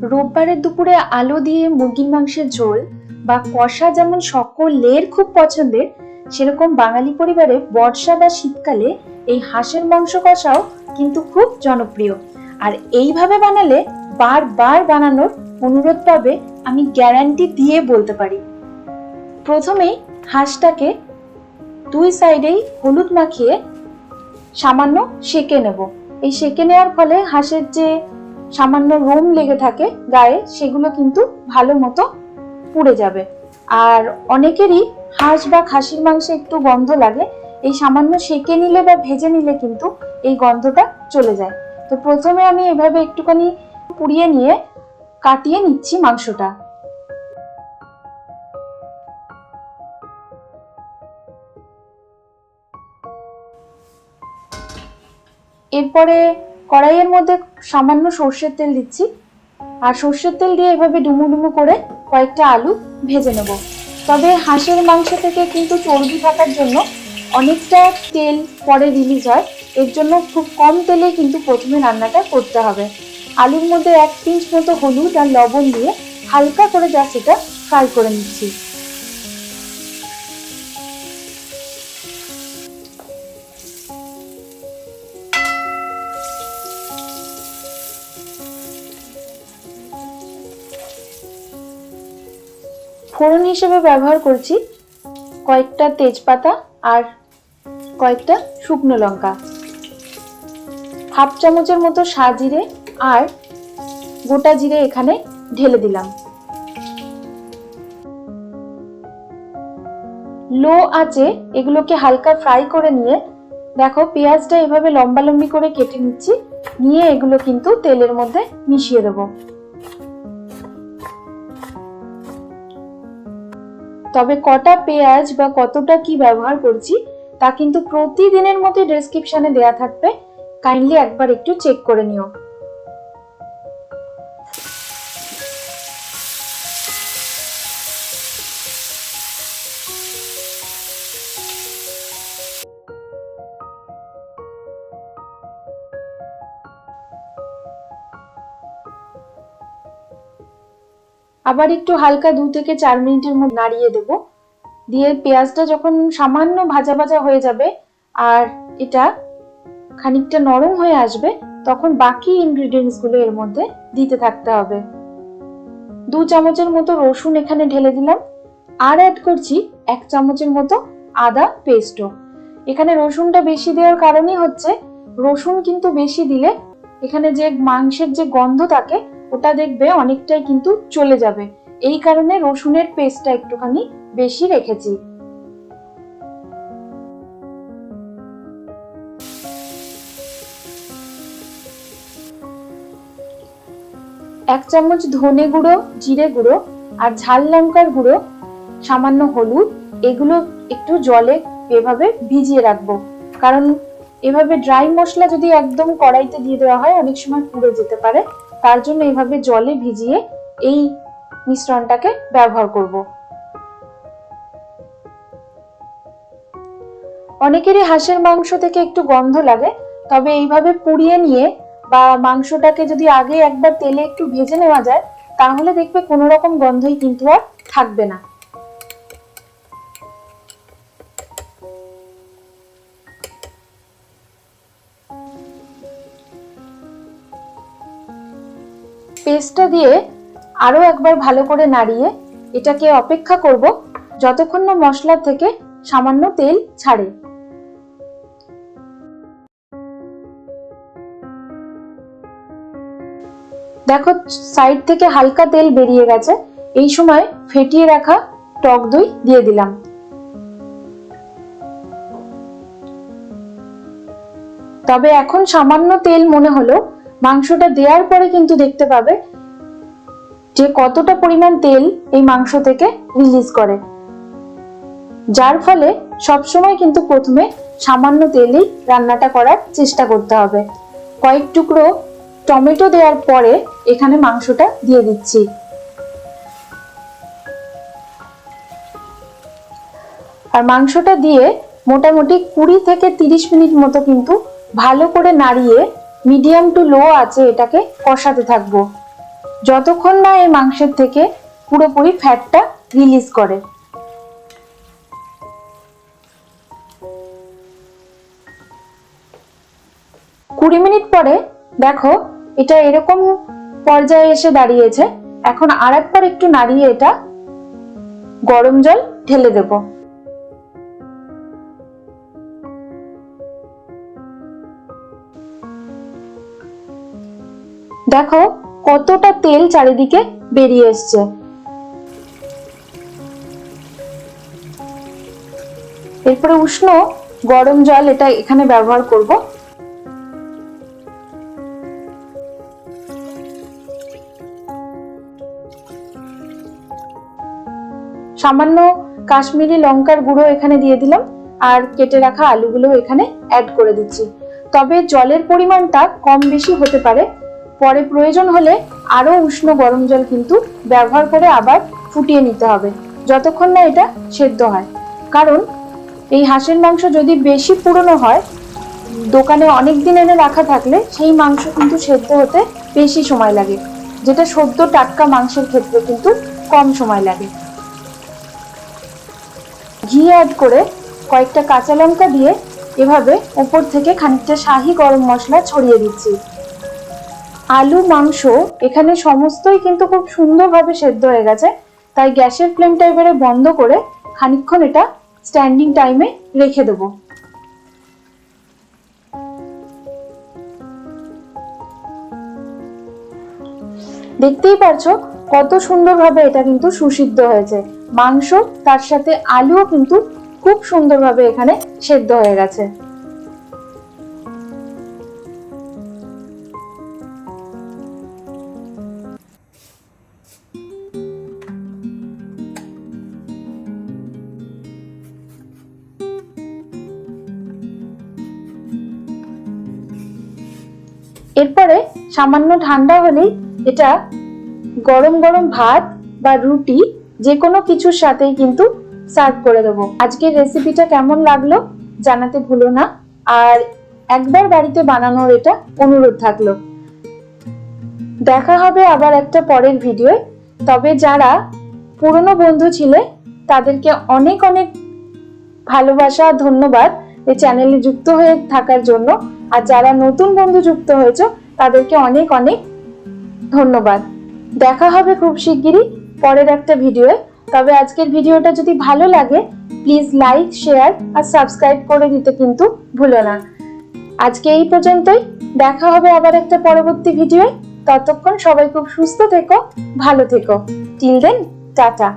রোববারের দুপুরে আলু দিয়ে মুরগির মাংসের ঝোল বা কষা যেমন সকলের খুব পছন্দের, সেরকম বাঙালি পরিবারে বর্ষা বা শীতকালে এই হাঁসের মাংস কষাও কিন্তু খুব জনপ্রিয়। আর এইভাবে বানালে বারবার বানানোর অনুরোধ পাবে, আমি গ্যারান্টি দিয়ে বলতে পারি। প্রথমেই হাঁসটাকে দুই সাইডেই হলুদ মাখিয়ে সামান্য সেঁকে নেব। এই সেঁকে নেওয়ার ফলে হাঁসের যে সামান্য রোম লেগে থাকে গায়ে, সেগুলো কিন্তু ভালো মতো পুড়ে যাবে। আর অনেকেরই হাঁস বা খাসির মাংসে একটু গন্ধ লাগে, এই সামান্য সেঁকে নিলে বা ভেজে নিলে কিন্তু এই গন্ধটা চলে যায়। তো প্রথমে আমি এভাবে একটুখানি পুড়িয়ে নিয়ে কাটিয়ে নিচ্ছি মাংসটা। এরপরে কড়াইয়ের মধ্যে সামান্য সর্ষের তেল দিচ্ছি, আর সর্ষের তেল দিয়ে এভাবে ডুমু ডুমু করে কয়েকটা আলু ভেজে নেব। তবে হাঁসের মাংস থেকে কিন্তু চর্বি থাকার জন্য অনেকটা তেল পরে রিলিজ হয়, এর জন্য খুব কম তেলে কিন্তু প্রথমে রান্নাটা করতে হবে। আলুর মধ্যে 1 পিঞ্চ মতো হলুদ আর লবণ দিয়ে হালকা করে জাস্ট এটা ফ্রাই করে নিচ্ছি। ফোড়ন হিসেবে ব্যবহার করছি কয়েকটা তেজপাতা আর কয়েকটা শুকনো লঙ্কা, 1/2 চামচের মতো সাজিরে আর গোটা জিরে এখানে ঢেলে দিলাম। লো আঁচে এগুলোকে হালকা ফ্রাই করে নিয়ে দেখো পেঁয়াজটা এভাবে লম্বা লম্বি করে কেটে নিচ্ছি, নিয়ে এগুলো কিন্তু তেলের মধ্যে মিশিয়ে দেবো। তবে কটা পেঁয়াজ বা কতটা কি ব্যবহার করছি তা কিন্তু প্রতিদিনের মতো ডেসক্রিপশনে দেয়া থাকবে, কাইন্ডলি একবার একটু চেক করে নিও। আবার একটু হালকা 2 থেকে 4 মিনিটের মধ্যে নাড়িয়ে দেব। দিয়ে পেঁয়াজটা যখন সামান্য ভাজা ভাজা হয়ে যাবে আর এটা খানিকটা নরম হয়ে আসবে, তখন বাকি ইনগ্রেডিয়েন্টস গুলো এর মধ্যে দিতে থাকতে হবে। 2 চামচের মতো রসুন এখানে ঢেলে দিলাম, আর অ্যাড করছি 1 চামচের মতো আদা পেস্টও। এখানে রসুনটা বেশি দেওয়ার কারণই হচ্ছে, রসুন কিন্তু বেশি দিলে এখানে যে মাংসের যে গন্ধ থাকে ওটা দেখবে অনেকটাই কিন্তু চলে যাবে, এই কারণে রসুনের পেস্টটা একটুখানি বেশি রেখেছি। এক চামচ ধনে গুঁড়ো, জিরে গুঁড়ো আর ঝাল লঙ্কার গুঁড়ো, সামান্য হলুদ, এগুলো একটু জলে এভাবে ভিজিয়ে রাখবো। কারণ এভাবে ড্রাই মশলা যদি একদম কড়াইতে দিয়ে দেওয়া হয় অনেক সময় পুড়ে যেতে পারে, তার জন্য এভাবে জলে ভিজিয়ে এই মিশ্রণটাকে ব্যবহার করব। অনেকেরই হাঁসের মাংস থেকে একটু গন্ধ লাগে, তবে এইভাবে পুড়িয়ে নিয়ে বা মাংসটাকে যদি আগে একবার তেলে একটু ভেজে নেওয়া যায়, তাহলে দেখবে কোনো রকম গন্ধই কিন্তু আর থাকবে না। পেস্টটা দিয়ে আরো একবার ভালো করে নাড়িয়ে এটাকে অপেক্ষা করব যতক্ষণ না মশলা থেকে সামান্য তেল ছাড়ে। দেখো সাইড থেকে হালকা তেল বেরিয়ে গেছে, এই সময় ফেটিয়ে রাখা টক দই দিয়ে দিলাম। তবে এখন সামান্য তেল মনে হলো, মাংসটা দেওয়ার পরে কিন্তু দেখতে পাবে যে কতটা পরিমাণ তেল এই মাংস থেকে রিলিজ করে, যার ফলে সবসময় কিন্তু প্রথমে সামান্য তেলেই রান্নাটা করার চেষ্টা করতে হবে। কয়েক টুকরো টমেটো দেওয়ার পরে এখানে মাংসটা দিয়ে দিচ্ছি। আর মাংসটা দিয়ে মোটামুটি 20 থেকে 30 মিনিট মতো কিন্তু ভালো করে নাড়িয়ে মিডিয়াম টু লো আঁচে এটাকে কষাতে থাকবো। যতক্ষণ না এই মাংসের থেকে পুরোপুরি ফ্যাটটা রিলিজ করে। কুড়ি মিনিট পরে দেখো এটা এরকম পর্যায়ে এসে দাঁড়িয়েছে। এখন আরেকবার একটু নাড়িয়ে এটা গরম জল ঢেলে দেব। দেখো কতটা তেল চারিদিকে বেরিয়ে এসছে। এরপরে উষ্ণ গরম জল এটা এখানে ব্যবহার করব। সামান্য কাশ্মীরি লঙ্কার গুঁড়ো এখানে দিয়ে দিলাম, আর কেটে রাখা আলুগুলো এখানে অ্যাড করে দিচ্ছি। তবে জলের পরিমাণটা কম বেশি হতে পারে, পরে প্রয়োজন হলে আরো উষ্ণ গরম জল কিন্তু ব্যবহার করে আবার ফুটিয়ে নিতে হবে, যতক্ষণ না এটা সেদ্ধ হয়। কারণ এই হাঁসের মাংস যদি বেশি পুরনো হয়, দোকানে অনেক দিন এনে রাখা থাকলে সেই মাংস কিন্তু সেদ্ধ হতে বেশি সময় লাগে, যেটা সদ্য টাটকা মাংসের ক্ষেত্রে কিন্তু কম সময় লাগে। ঘি অ্যাড করে কয়েকটা কাঁচা লঙ্কা দিয়ে এভাবে উপর থেকে খানিকটা শাহি গরম মশলা ছড়িয়ে দিচ্ছি। আলু মাংস এখানে সমস্তই কিন্তু খুব সুন্দরভাবে সেদ্ধ হয়ে গেছে, তাই গ্যাসের ফ্লেমটা এবারে বন্ধ করে খানিকক্ষণ এটা স্ট্যান্ডিং টাইমে রেখে দেবো। দেখতেই পারছো কত সুন্দরভাবে এটা কিন্তু সুসিদ্ধ হয়েছে। মাংস তার সাথে আলুও কিন্তু খুব সুন্দরভাবে এখানে সেদ্ধ হয়ে গেছে। এরপরে সামান্য ঠান্ডা হলেই এটা গরম গরম ভাত বা রুটি যে কোনো কিছুর সাথেই কিন্তু সার্ভ করে দেবো। আজকের রেসিপিটা কেমন লাগলো জানাতে ভুলো না, আর একবার বাড়িতে বানানোর এটা অনুরোধ থাকলো। দেখা হবে আবার একটা পরের ভিডিওয়। তবে যারা পুরনো বন্ধু ছিলে তাদেরকে অনেক অনেক ভালোবাসা, ধন্যবাদ এই চ্যানেলে যুক্ত হয়ে থাকার জন্য। আর যারা নতুন বন্ধু যুক্ত হয়েছে তাদেরকে অনেক অনেক ধন্যবাদ। দেখা হবে খুব শিগগিরই পরের একটা ভিডিওয়ে। তবে আজকের ভিডিওটা যদি ভালো লাগে প্লিজ লাইক, শেয়ার আর সাবস্ক্রাইব করে দিতে কিন্তু ভুলো না। আজকে এই পর্যন্তই, দেখা হবে আবার একটা পরবর্তী ভিডিওয়ে। ততক্ষণ সবাই খুব সুস্থ থেকো, ভালো থেকো। Till then, tata.